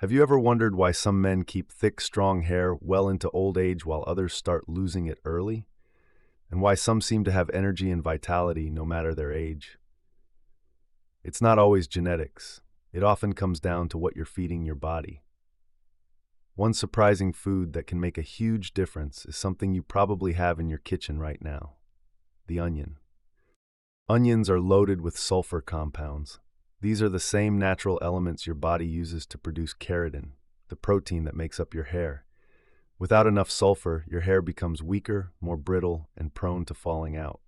Have you ever wondered why some men keep thick, strong hair well into old age while others start losing it early? And why some seem to have energy and vitality no matter their age? It's not always genetics. It often comes down to what you're feeding your body. One surprising food that can make a huge difference is something you probably have in your kitchen right now: the onion. Onions are loaded with sulfur compounds. These are the same natural elements your body uses to produce keratin, the protein that makes up your hair. Without enough sulfur, your hair becomes weaker, more brittle, and prone to falling out.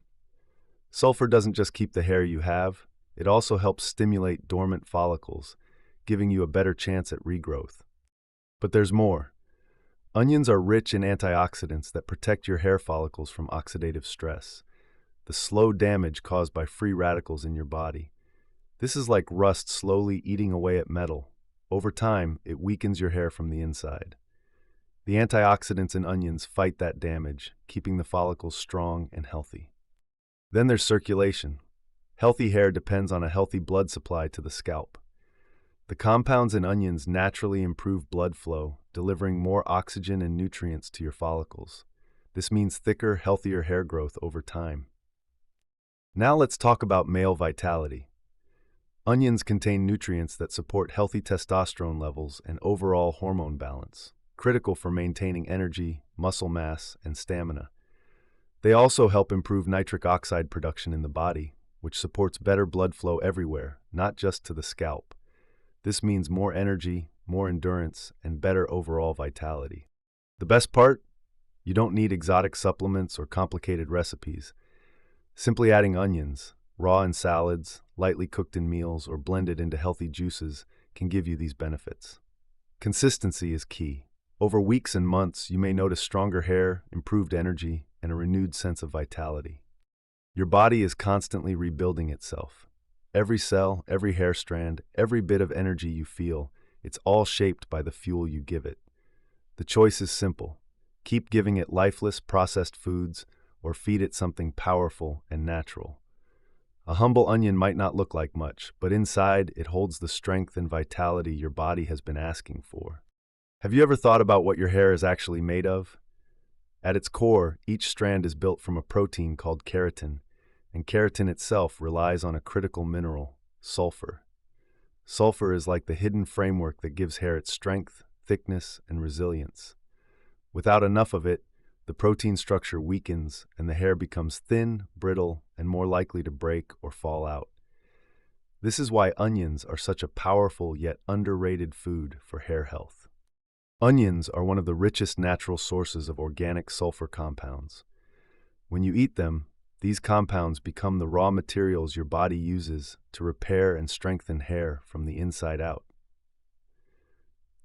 Sulfur doesn't just keep the hair you have, it also helps stimulate dormant follicles, giving you a better chance at regrowth. But there's more. Onions are rich in antioxidants that protect your hair follicles from oxidative stress, the slow damage caused by free radicals in your body. This is like rust slowly eating away at metal. Over time, it weakens your hair from the inside. The antioxidants in onions fight that damage, keeping the follicles strong and healthy. Then there's circulation. Healthy hair depends on a healthy blood supply to the scalp. The compounds in onions naturally improve blood flow, delivering more oxygen and nutrients to your follicles. This means thicker, healthier hair growth over time. Now let's talk about male vitality. Onions contain nutrients that support healthy testosterone levels and overall hormone balance, critical for maintaining energy, muscle mass, and stamina. They also help improve nitric oxide production in the body, which supports better blood flow everywhere, not just to the scalp. This means more energy, more endurance, and better overall vitality. The best part? You don't need exotic supplements or complicated recipes. Simply adding onions, raw in salads, lightly cooked in meals, or blended into healthy juices, can give you these benefits. Consistency is key. Over weeks and months, you may notice stronger hair, improved energy, and a renewed sense of vitality. Your body is constantly rebuilding itself. Every cell, every hair strand, every bit of energy you feel, it's all shaped by the fuel you give it. The choice is simple. Keep giving it lifeless, processed foods, or feed it something powerful and natural. A humble onion might not look like much, but inside it holds the strength and vitality your body has been asking for. Have you ever thought about what your hair is actually made of? At its core, each strand is built from a protein called keratin, and keratin itself relies on a critical mineral, sulfur. Sulfur is like the hidden framework that gives hair its strength, thickness, and resilience. Without enough of it, the protein structure weakens and the hair becomes thin, brittle, and more likely to break or fall out. This is why onions are such a powerful yet underrated food for hair health. Onions are one of the richest natural sources of organic sulfur compounds. When you eat them, these compounds become the raw materials your body uses to repair and strengthen hair from the inside out.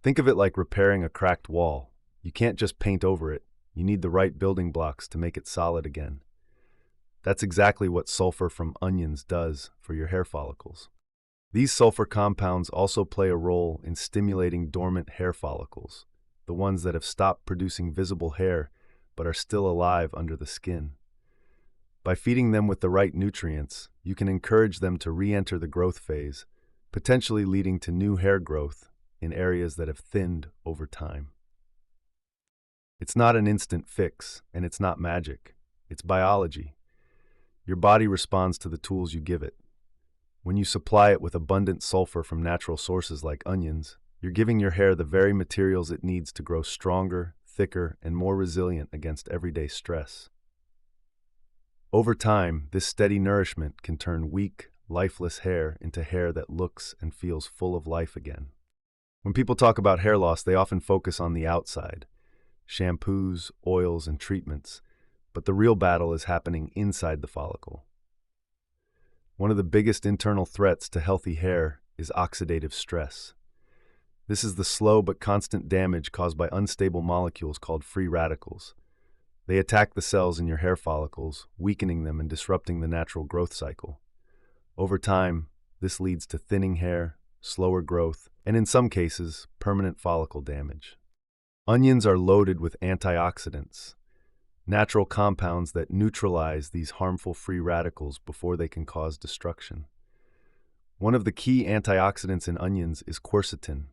Think of it like repairing a cracked wall. You can't just paint over it. You need the right building blocks to make it solid again. That's exactly what sulfur from onions does for your hair follicles. These sulfur compounds also play a role in stimulating dormant hair follicles, the ones that have stopped producing visible hair but are still alive under the skin. By feeding them with the right nutrients, you can encourage them to re-enter the growth phase, potentially leading to new hair growth in areas that have thinned over time. It's not an instant fix, and it's not magic. It's biology. Your body responds to the tools you give it. When you supply it with abundant sulfur from natural sources like onions, you're giving your hair the very materials it needs to grow stronger, thicker, and more resilient against everyday stress. Over time, this steady nourishment can turn weak, lifeless hair into hair that looks and feels full of life again. When people talk about hair loss, they often focus on the outside: shampoos, oils, and treatments, but the real battle is happening inside the follicle. One of the biggest internal threats to healthy hair is oxidative stress. This is the slow but constant damage caused by unstable molecules called free radicals. They attack the cells in your hair follicles, weakening them and disrupting the natural growth cycle. Over time, this leads to thinning hair, slower growth, and in some cases, permanent follicle damage. Onions are loaded with antioxidants, natural compounds that neutralize these harmful free radicals before they can cause destruction. One of the key antioxidants in onions is quercetin,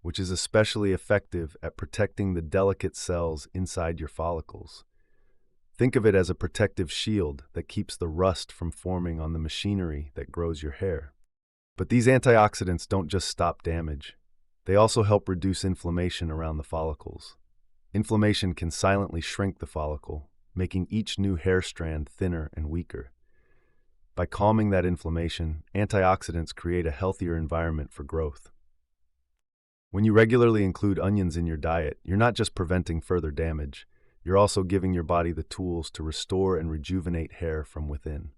which is especially effective at protecting the delicate cells inside your follicles. Think of it as a protective shield that keeps the rust from forming on the machinery that grows your hair. But these antioxidants don't just stop damage. They also help reduce inflammation around the follicles. Inflammation can silently shrink the follicle, making each new hair strand thinner and weaker. By calming that inflammation, antioxidants create a healthier environment for growth. When you regularly include onions in your diet, you're not just preventing further damage, you're also giving your body the tools to restore and rejuvenate hair from within.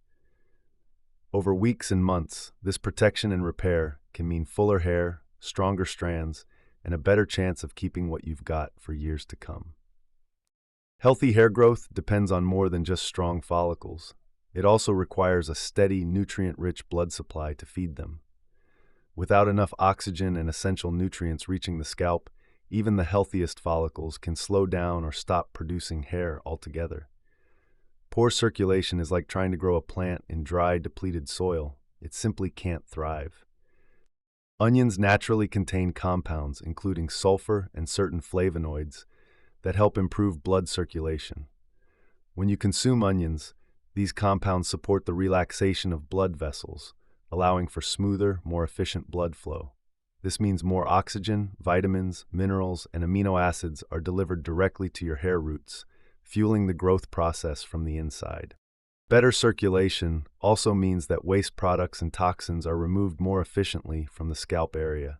Over weeks and months, this protection and repair can mean fuller hair, stronger strands, and a better chance of keeping what you've got for years to come. Healthy hair growth depends on more than just strong follicles. It also requires a steady, nutrient-rich blood supply to feed them. Without enough oxygen and essential nutrients reaching the scalp, even the healthiest follicles can slow down or stop producing hair altogether. Poor circulation is like trying to grow a plant in dry, depleted soil. It simply can't thrive. Onions naturally contain compounds, including sulfur and certain flavonoids, that help improve blood circulation. When you consume onions, these compounds support the relaxation of blood vessels, allowing for smoother, more efficient blood flow. This means more oxygen, vitamins, minerals, and amino acids are delivered directly to your hair roots, fueling the growth process from the inside. Better circulation also means that waste products and toxins are removed more efficiently from the scalp area.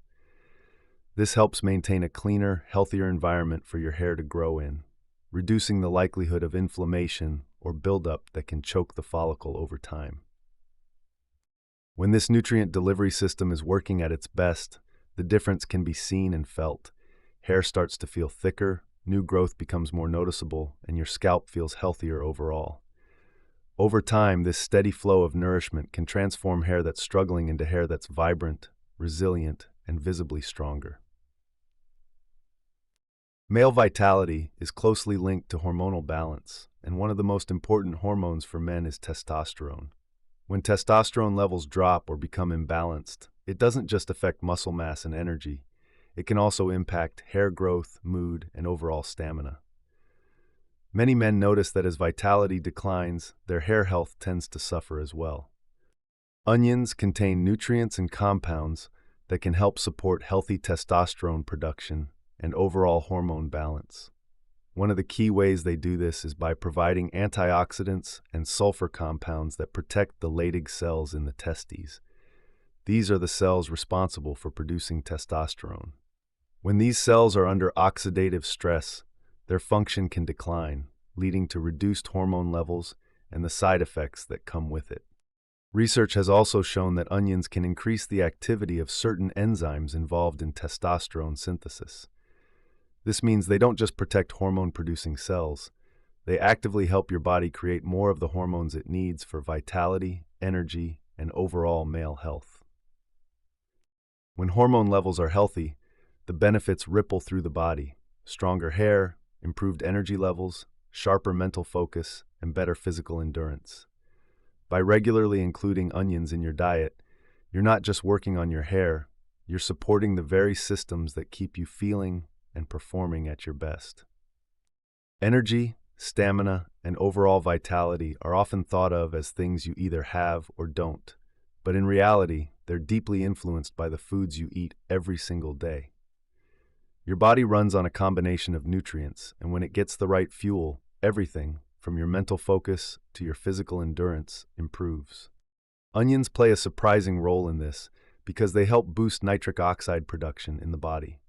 This helps maintain a cleaner, healthier environment for your hair to grow in, reducing the likelihood of inflammation or buildup that can choke the follicle over time. When this nutrient delivery system is working at its best, the difference can be seen and felt. Hair starts to feel thicker, new growth becomes more noticeable, and your scalp feels healthier overall. Over time, this steady flow of nourishment can transform hair that's struggling into hair that's vibrant, resilient, and visibly stronger. Male vitality is closely linked to hormonal balance, and one of the most important hormones for men is testosterone. When testosterone levels drop or become imbalanced, it doesn't just affect muscle mass and energy. It can also impact hair growth, mood, and overall stamina. Many men notice that as vitality declines, their hair health tends to suffer as well. Onions contain nutrients and compounds that can help support healthy testosterone production and overall hormone balance. One of the key ways they do this is by providing antioxidants and sulfur compounds that protect the Leydig cells in the testes. These are the cells responsible for producing testosterone. When these cells are under oxidative stress, their function can decline, leading to reduced hormone levels and the side effects that come with it. Research has also shown that onions can increase the activity of certain enzymes involved in testosterone synthesis. This means they don't just protect hormone-producing cells, they actively help your body create more of the hormones it needs for vitality, energy, and overall male health. When hormone levels are healthy, the benefits ripple through the body: stronger hair, improved energy levels, sharper mental focus, and better physical endurance. By regularly including onions in your diet, you're not just working on your hair, you're supporting the very systems that keep you feeling and performing at your best. Energy, stamina, and overall vitality are often thought of as things you either have or don't, but in reality, they're deeply influenced by the foods you eat every single day. Your body runs on a combination of nutrients, and when it gets the right fuel, everything, from your mental focus to your physical endurance, improves. Onions play a surprising role in this because they help boost nitric oxide production in the body.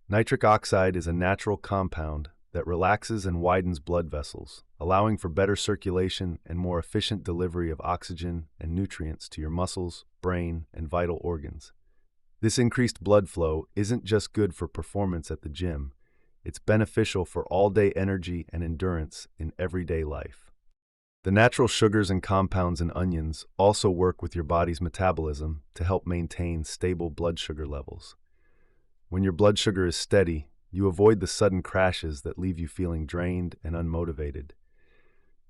Nitric oxide is a natural compound that relaxes and widens blood vessels, allowing for better circulation and more efficient delivery of oxygen and nutrients to your muscles, brain, and vital organs. This increased blood flow isn't just good for performance at the gym, it's beneficial for all-day energy and endurance in everyday life. The natural sugars and compounds in onions also work with your body's metabolism to help maintain stable blood sugar levels. When your blood sugar is steady, you avoid the sudden crashes that leave you feeling drained and unmotivated.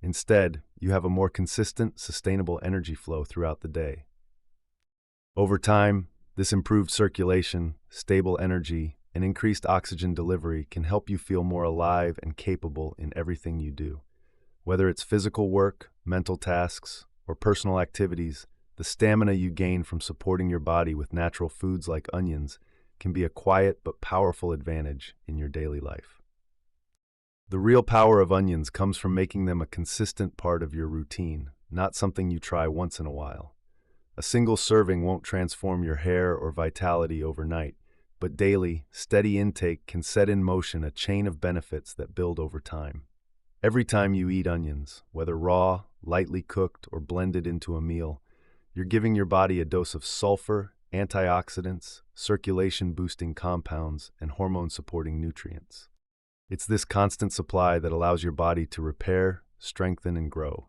Instead, you have a more consistent, sustainable energy flow throughout the day. Over time, this improved circulation, stable energy, and increased oxygen delivery can help you feel more alive and capable in everything you do. Whether it's physical work, mental tasks, or personal activities, the stamina you gain from supporting your body with natural foods like onions can be a quiet but powerful advantage in your daily life. The real power of onions comes from making them a consistent part of your routine, not something you try once in a while. A single serving won't transform your hair or vitality overnight, but daily, steady intake can set in motion a chain of benefits that build over time. Every time you eat onions, whether raw, lightly cooked, or blended into a meal, you're giving your body a dose of sulfur, antioxidants, circulation-boosting compounds, and hormone-supporting nutrients. It's this constant supply that allows your body to repair, strengthen, and grow.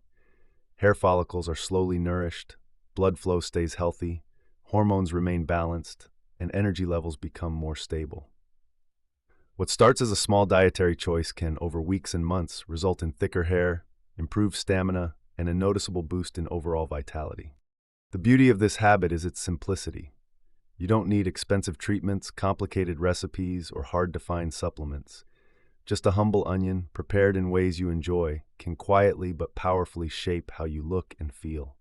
Hair follicles are slowly nourished, blood flow stays healthy, hormones remain balanced, and energy levels become more stable. What starts as a small dietary choice can, over weeks and months, result in thicker hair, improved stamina, and a noticeable boost in overall vitality. The beauty of this habit is its simplicity. You don't need expensive treatments, complicated recipes, or hard-to-find supplements. Just a humble onion, prepared in ways you enjoy, can quietly but powerfully shape how you look and feel.